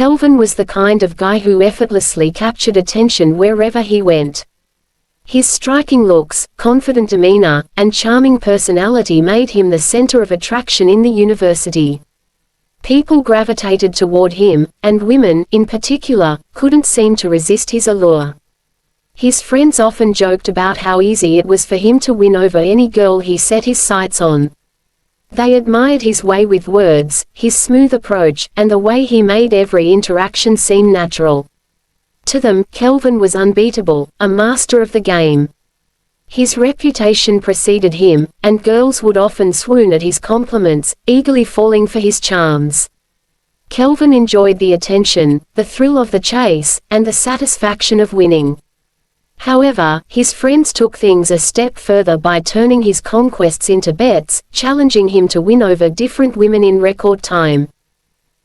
Kelvin was the kind of guy who effortlessly captured attention wherever he went. His striking looks, confident demeanor, and charming personality made him the center of attraction in the university. People gravitated toward him, and women, in particular, couldn't seem to resist his allure. His friends often joked about how easy it was for him to win over any girl he set his sights on. They admired his way with words, his smooth approach, and the way he made every interaction seem natural. To them, Kelvin was unbeatable, a master of the game. His reputation preceded him, and girls would often swoon at his compliments, eagerly falling for his charms. Kelvin enjoyed the attention, the thrill of the chase, and the satisfaction of winning. However, his friends took things a step further by turning his conquests into bets, challenging him to win over different women in record time.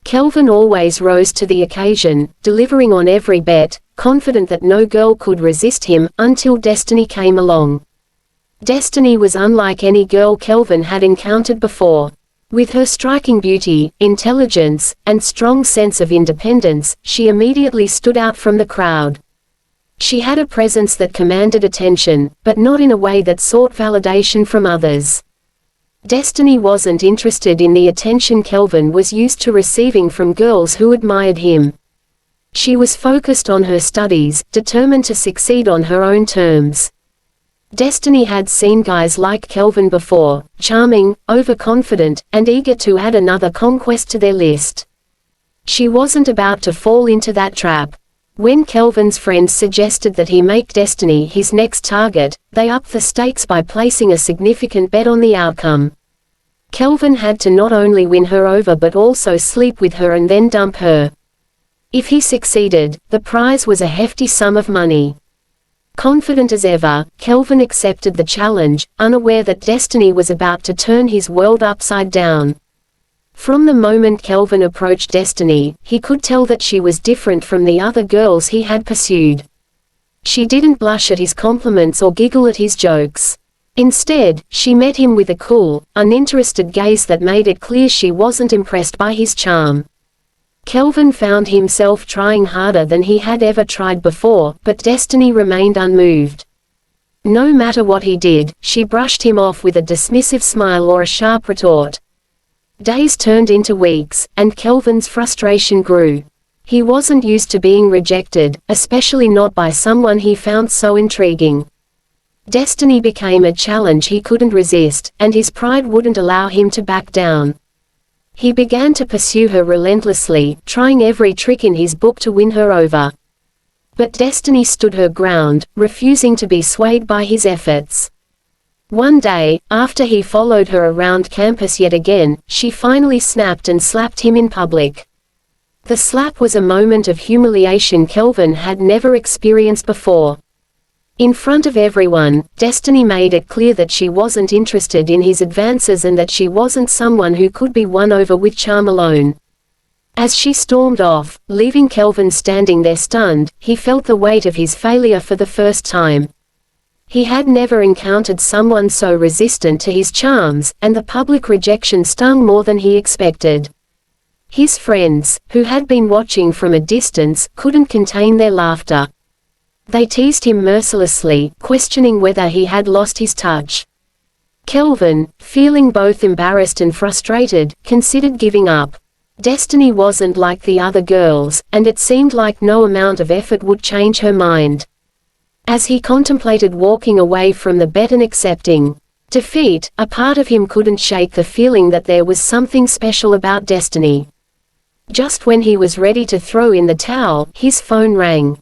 Kelvin always rose to the occasion, delivering on every bet, confident that no girl could resist him, until Destiny came along. Destiny was unlike any girl Kelvin had encountered before. With her striking beauty, intelligence, and strong sense of independence, she immediately stood out from the crowd. She had a presence that commanded attention, but not in a way that sought validation from others. Destiny wasn't interested in the attention Kelvin was used to receiving from girls who admired him. She was focused on her studies, determined to succeed on her own terms. Destiny had seen guys like Kelvin before, charming, overconfident, and eager to add another conquest to their list. She wasn't about to fall into that trap. When Kelvin's friends suggested that he make Destiny his next target, they upped the stakes by placing a significant bet on the outcome. Kelvin had to not only win her over but also sleep with her and then dump her. If he succeeded, the prize was a hefty sum of money. Confident as ever, Kelvin accepted the challenge, unaware that Destiny was about to turn his world upside down. From the moment Kelvin approached Destiny, he could tell that she was different from the other girls he had pursued. She didn't blush at his compliments or giggle at his jokes. Instead, she met him with a cool, uninterested gaze that made it clear she wasn't impressed by his charm. Kelvin found himself trying harder than he had ever tried before, but Destiny remained unmoved. No matter what he did, she brushed him off with a dismissive smile or a sharp retort. Days turned into weeks, and Kelvin's frustration grew. He wasn't used to being rejected, especially not by someone he found so intriguing. Destiny became a challenge he couldn't resist, and his pride wouldn't allow him to back down. He began to pursue her relentlessly, trying every trick in his book to win her over. But Destiny stood her ground, refusing to be swayed by his efforts. One day, after he followed her around campus yet again, she finally snapped and slapped him in public. The slap was a moment of humiliation Kelvin had never experienced before. In front of everyone, Destiny made it clear that she wasn't interested in his advances and that she wasn't someone who could be won over with charm alone. As she stormed off, leaving Kelvin standing there stunned, he felt the weight of his failure for the first time. He had never encountered someone so resistant to his charms, and the public rejection stung more than he expected. His friends, who had been watching from a distance, couldn't contain their laughter. They teased him mercilessly, questioning whether he had lost his touch. Kelvin, feeling both embarrassed and frustrated, considered giving up. Destiny wasn't like the other girls, and it seemed like no amount of effort would change her mind. As he contemplated walking away from the bet and accepting defeat, a part of him couldn't shake the feeling that there was something special about Destiny. Just when he was ready to throw in the towel, his phone rang.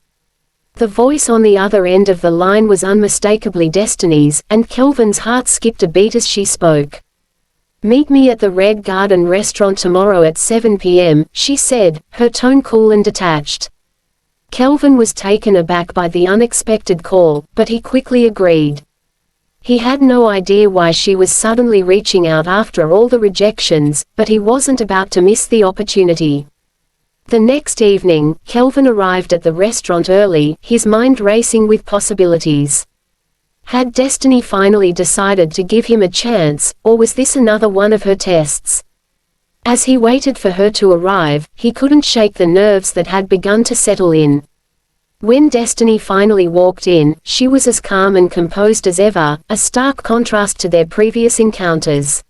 The voice on the other end of the line was unmistakably Destiny's, and Kelvin's heart skipped a beat as she spoke. "Meet me at the Red Garden restaurant tomorrow at 7 p.m., she said, her tone cool and detached. Kelvin was taken aback by the unexpected call, but he quickly agreed. He had no idea why she was suddenly reaching out after all the rejections, but he wasn't about to miss the opportunity. The next evening, Kelvin arrived at the restaurant early, his mind racing with possibilities. Had Destiny finally decided to give him a chance, or was this another one of her tests? As he waited for her to arrive, he couldn't shake the nerves that had begun to settle in. When Destiny finally walked in, she was as calm and composed as ever, a stark contrast to their previous encounters.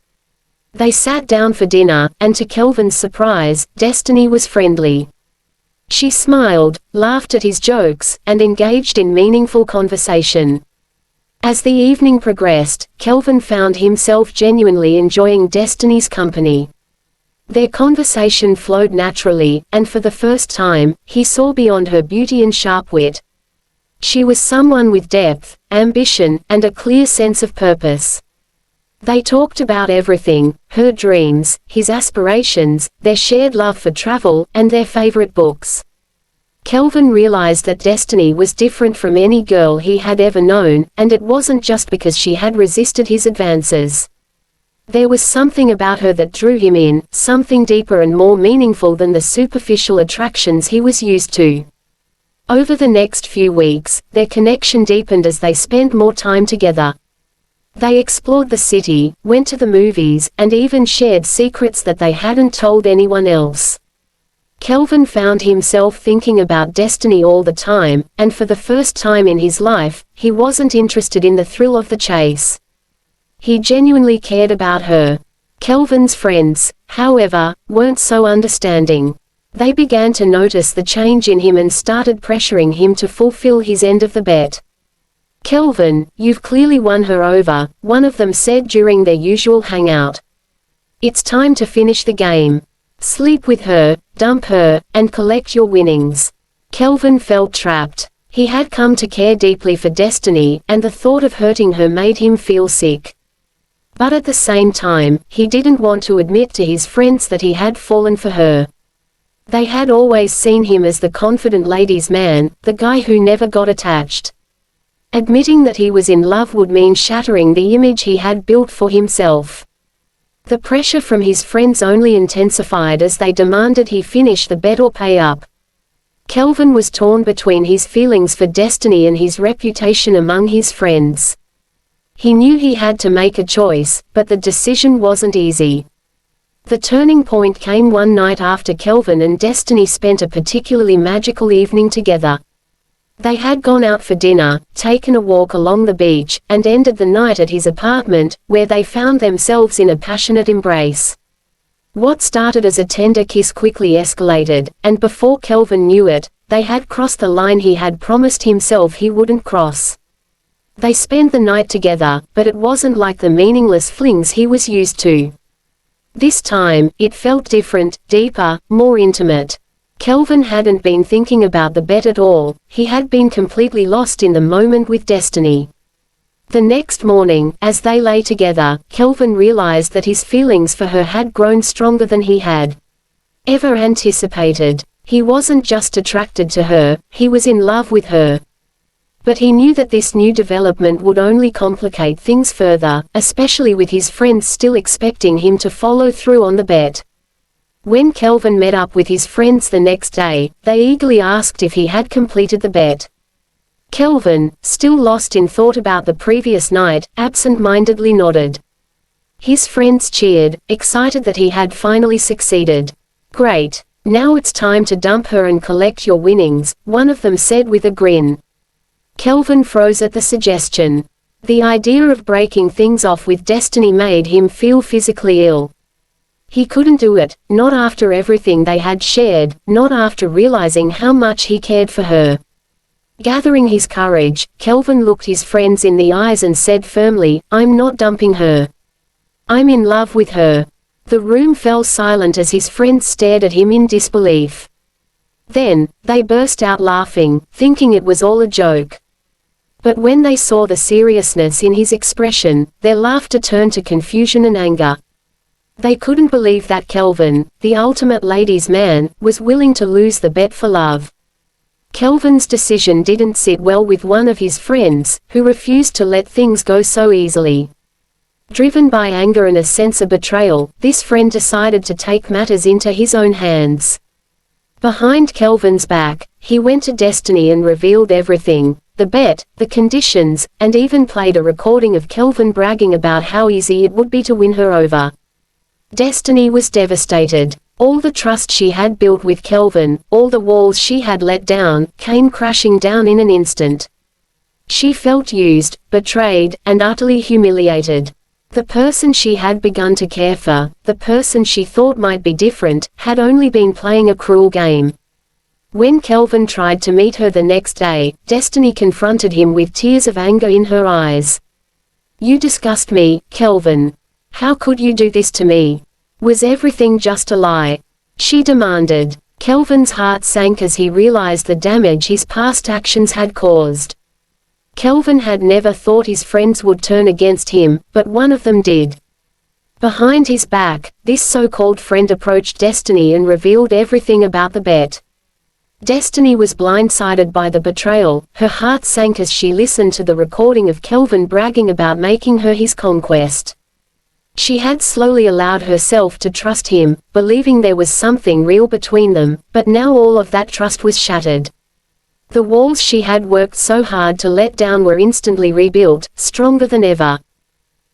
They sat down for dinner, and to Kelvin's surprise, Destiny was friendly. She smiled, laughed at his jokes, and engaged in meaningful conversation. As the evening progressed, Kelvin found himself genuinely enjoying Destiny's company. Their conversation flowed naturally, and for the first time, he saw beyond her beauty and sharp wit. She was someone with depth, ambition, and a clear sense of purpose. They talked about everything: her dreams, his aspirations, their shared love for travel, and their favorite books. Kelvin realized that Destiny was different from any girl he had ever known, and it wasn't just because she had resisted his advances. There was something about her that drew him in, something deeper and more meaningful than the superficial attractions he was used to. Over the next few weeks, their connection deepened as they spent more time together. They explored the city, went to the movies, and even shared secrets that they hadn't told anyone else. Kelvin found himself thinking about Destiny all the time, and for the first time in his life, he wasn't interested in the thrill of the chase. He genuinely cared about her. Kelvin's friends, however, weren't so understanding. They began to notice the change in him and started pressuring him to fulfill his end of the bet. "Kelvin, you've clearly won her over," one of them said during their usual hangout. "It's time to finish the game. Sleep with her, dump her, and collect your winnings." Kelvin felt trapped. He had come to care deeply for Destiny, and the thought of hurting her made him feel sick. But at the same time, he didn't want to admit to his friends that he had fallen for her. They had always seen him as the confident ladies' man, the guy who never got attached. Admitting that he was in love would mean shattering the image he had built for himself. The pressure from his friends only intensified as they demanded he finish the bet or pay up. Kelvin was torn between his feelings for Destiny and his reputation among his friends. He knew he had to make a choice, but the decision wasn't easy. The turning point came one night after Kelvin and Destiny spent a particularly magical evening together. They had gone out for dinner, taken a walk along the beach, and ended the night at his apartment, where they found themselves in a passionate embrace. What started as a tender kiss quickly escalated, and before Kelvin knew it, they had crossed the line he had promised himself he wouldn't cross. They spent the night together, but it wasn't like the meaningless flings he was used to. This time, it felt different, deeper, more intimate. Kelvin hadn't been thinking about the bet at all, he had been completely lost in the moment with Destiny. The next morning, as they lay together, Kelvin realized that his feelings for her had grown stronger than he had ever anticipated. He wasn't just attracted to her, he was in love with her. But he knew that this new development would only complicate things further, especially with his friends still expecting him to follow through on the bet. When Kelvin met up with his friends the next day, they eagerly asked if he had completed the bet. Kelvin, still lost in thought about the previous night, absent-mindedly nodded. His friends cheered, excited that he had finally succeeded. "Great. Now it's time to dump her and collect your winnings," one of them said with a grin. Kelvin froze at the suggestion. The idea of breaking things off with Destiny made him feel physically ill. He couldn't do it, not after everything they had shared, not after realizing how much he cared for her. Gathering his courage, Kelvin looked his friends in the eyes and said firmly, "I'm not dumping her. I'm in love with her." The room fell silent as his friends stared at him in disbelief. Then, they burst out laughing, thinking it was all a joke. But when they saw the seriousness in his expression, their laughter turned to confusion and anger. They couldn't believe that Kelvin, the ultimate ladies' man, was willing to lose the bet for love. Kelvin's decision didn't sit well with one of his friends, who refused to let things go so easily. Driven by anger and a sense of betrayal, this friend decided to take matters into his own hands. Behind Kelvin's back, he went to Destiny and revealed everything: the bet, the conditions, and even played a recording of Kelvin bragging about how easy it would be to win her over. Destiny was devastated. All the trust she had built with Kelvin, all the walls she had let down, came crashing down in an instant. She felt used, betrayed, and utterly humiliated. The person she had begun to care for, the person she thought might be different, had only been playing a cruel game. When Kelvin tried to meet her the next day, Destiny confronted him with tears of anger in her eyes. "You disgust me, Kelvin. How could you do this to me? Was everything just a lie?" she demanded. Kelvin's heart sank as he realized the damage his past actions had caused. Kelvin had never thought his friends would turn against him, but one of them did. Behind his back, this so-called friend approached Destiny and revealed everything about the bet. Destiny was blindsided by the betrayal. Her heart sank as she listened to the recording of Kelvin bragging about making her his conquest. She had slowly allowed herself to trust him, believing there was something real between them, but now all of that trust was shattered. The walls she had worked so hard to let down were instantly rebuilt, stronger than ever.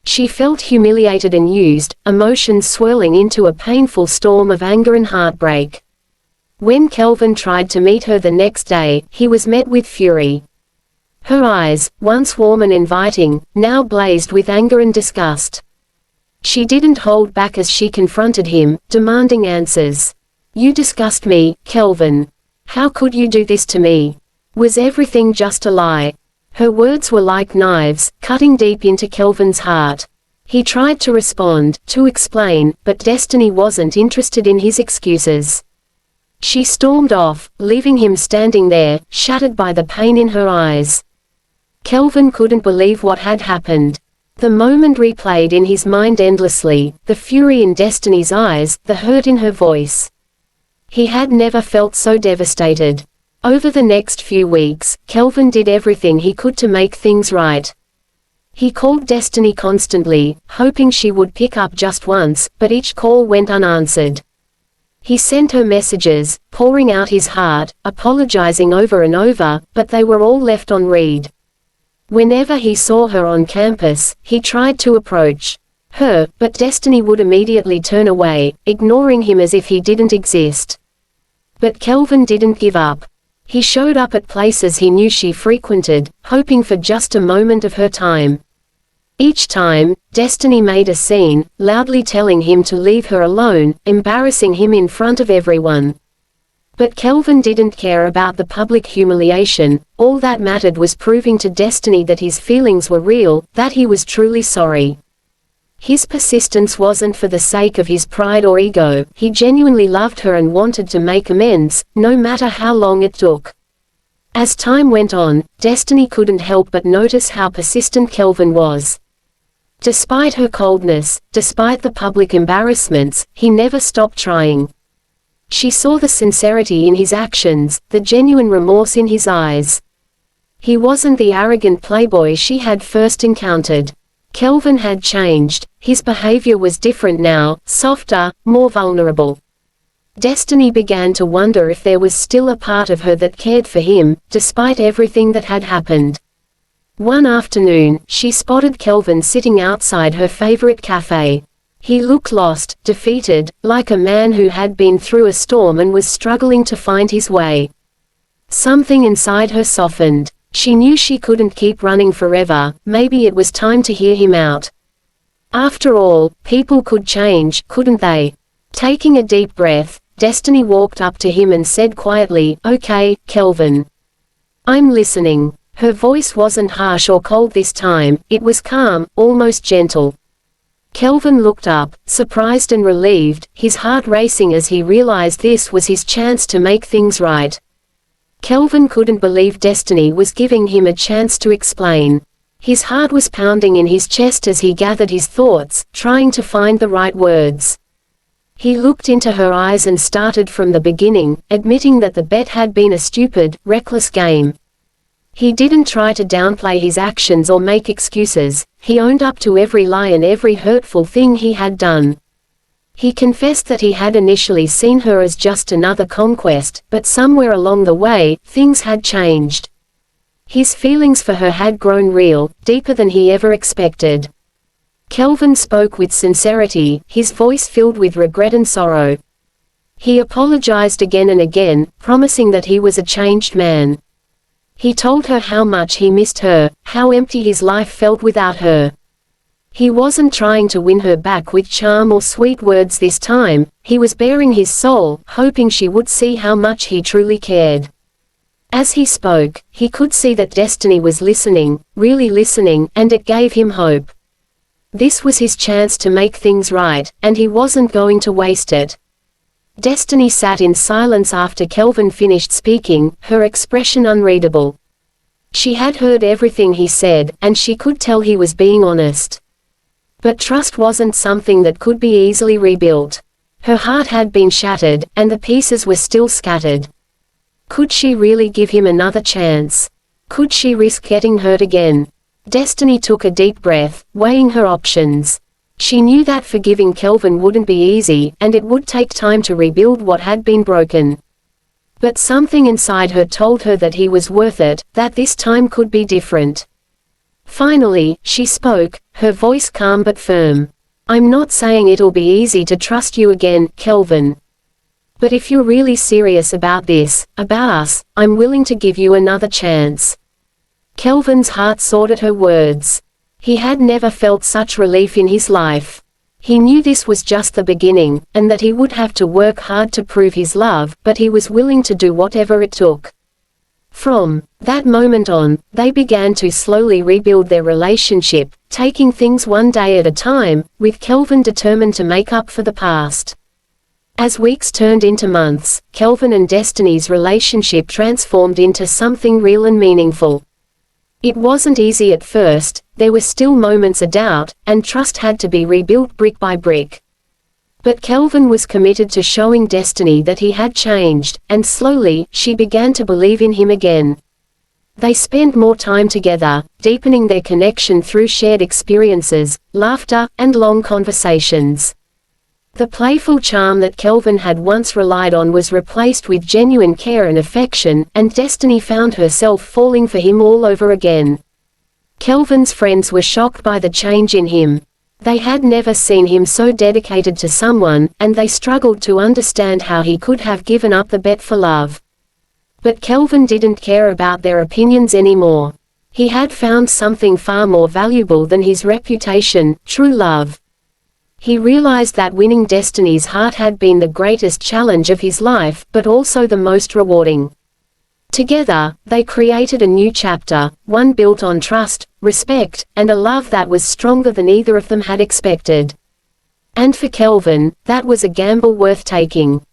She felt humiliated and used, emotions swirling into a painful storm of anger and heartbreak. When Kelvin tried to meet her the next day, he was met with fury. Her eyes, once warm and inviting, now blazed with anger and disgust. She didn't hold back as she confronted him, demanding answers. "You disgust me, Kelvin. How could you do this to me? Was everything just a lie?" Her words were like knives, cutting deep into Kelvin's heart. He tried to respond, to explain, but Destiny wasn't interested in his excuses. She stormed off, leaving him standing there, shattered by the pain in her eyes. Kelvin couldn't believe what had happened. The moment replayed in his mind endlessly, the fury in Destiny's eyes, the hurt in her voice. He had never felt so devastated. Over the next few weeks, Kelvin did everything he could to make things right. He called Destiny constantly, hoping she would pick up just once, but each call went unanswered. He sent her messages, pouring out his heart, apologizing over and over, but they were all left on read. Whenever he saw her on campus, he tried to approach her, but Destiny would immediately turn away, ignoring him as if he didn't exist. But Kelvin didn't give up. He showed up at places he knew she frequented, hoping for just a moment of her time. Each time, Destiny made a scene, loudly telling him to leave her alone, embarrassing him in front of everyone. But Kelvin didn't care about the public humiliation. All that mattered was proving to Destiny that his feelings were real, that he was truly sorry. His persistence wasn't for the sake of his pride or ego. He genuinely loved her and wanted to make amends, no matter how long it took. As time went on, Destiny couldn't help but notice how persistent Kelvin was. Despite her coldness, despite the public embarrassments, he never stopped trying. She saw the sincerity in his actions, the genuine remorse in his eyes. He wasn't the arrogant playboy she had first encountered. Kelvin had changed. His behavior was different now, softer, more vulnerable. Destiny began to wonder if there was still a part of her that cared for him, despite everything that had happened. One afternoon, she spotted Kelvin sitting outside her favorite cafe. He looked lost, defeated, like a man who had been through a storm and was struggling to find his way. Something inside her softened. She knew she couldn't keep running forever. Maybe it was time to hear him out. After all, people could change, couldn't they? Taking a deep breath, Destiny walked up to him and said quietly, "Okay, Kelvin. I'm listening." Her voice wasn't harsh or cold this time, it was calm, almost gentle. Kelvin looked up, surprised and relieved, his heart racing as he realized this was his chance to make things right. Kelvin couldn't believe Destiny was giving him a chance to explain. His heart was pounding in his chest as he gathered his thoughts, trying to find the right words. He looked into her eyes and started from the beginning, admitting that the bet had been a stupid, reckless game. He didn't try to downplay his actions or make excuses. He owned up to every lie and every hurtful thing he had done. He confessed that he had initially seen her as just another conquest, but somewhere along the way, things had changed. His feelings for her had grown real, deeper than he ever expected. Kelvin spoke with sincerity, his voice filled with regret and sorrow. He apologized again and again, promising that he was a changed man. He told her how much he missed her, how empty his life felt without her. He wasn't trying to win her back with charm or sweet words this time, he was baring his soul, hoping she would see how much he truly cared. As he spoke, he could see that Destiny was listening, really listening, and it gave him hope. This was his chance to make things right, and he wasn't going to waste it. Destiny sat in silence after Kelvin finished speaking, her expression unreadable. She had heard everything he said, and she could tell he was being honest. But trust wasn't something that could be easily rebuilt. Her heart had been shattered, and the pieces were still scattered. Could she really give him another chance? Could she risk getting hurt again? Destiny took a deep breath, weighing her options. She knew that forgiving Kelvin wouldn't be easy, and it would take time to rebuild what had been broken. But something inside her told her that he was worth it, that this time could be different. Finally, she spoke, her voice calm but firm. "I'm not saying it'll be easy to trust you again, Kelvin. But if you're really serious about this, about us, I'm willing to give you another chance." Kelvin's heart soared at her words. He had never felt such relief in his life. He knew this was just the beginning, and that he would have to work hard to prove his love, but he was willing to do whatever it took. From that moment on, they began to slowly rebuild their relationship, taking things one day at a time, with Kelvin determined to make up for the past. As weeks turned into months, Kelvin and Destiny's relationship transformed into something real and meaningful. It wasn't easy at first, there were still moments of doubt, and trust had to be rebuilt brick by brick. But Kelvin was committed to showing Destiny that he had changed, and slowly, she began to believe in him again. They spent more time together, deepening their connection through shared experiences, laughter, and long conversations. The playful charm that Kelvin had once relied on was replaced with genuine care and affection, and Destiny found herself falling for him all over again. Kelvin's friends were shocked by the change in him. They had never seen him so dedicated to someone, and they struggled to understand how he could have given up the bet for love. But Kelvin didn't care about their opinions anymore. He had found something far more valuable than his reputation, true love. He realized that winning Destiny's heart had been the greatest challenge of his life, but also the most rewarding. Together, they created a new chapter, one built on trust, respect, and a love that was stronger than either of them had expected. And for Kelvin, that was a gamble worth taking.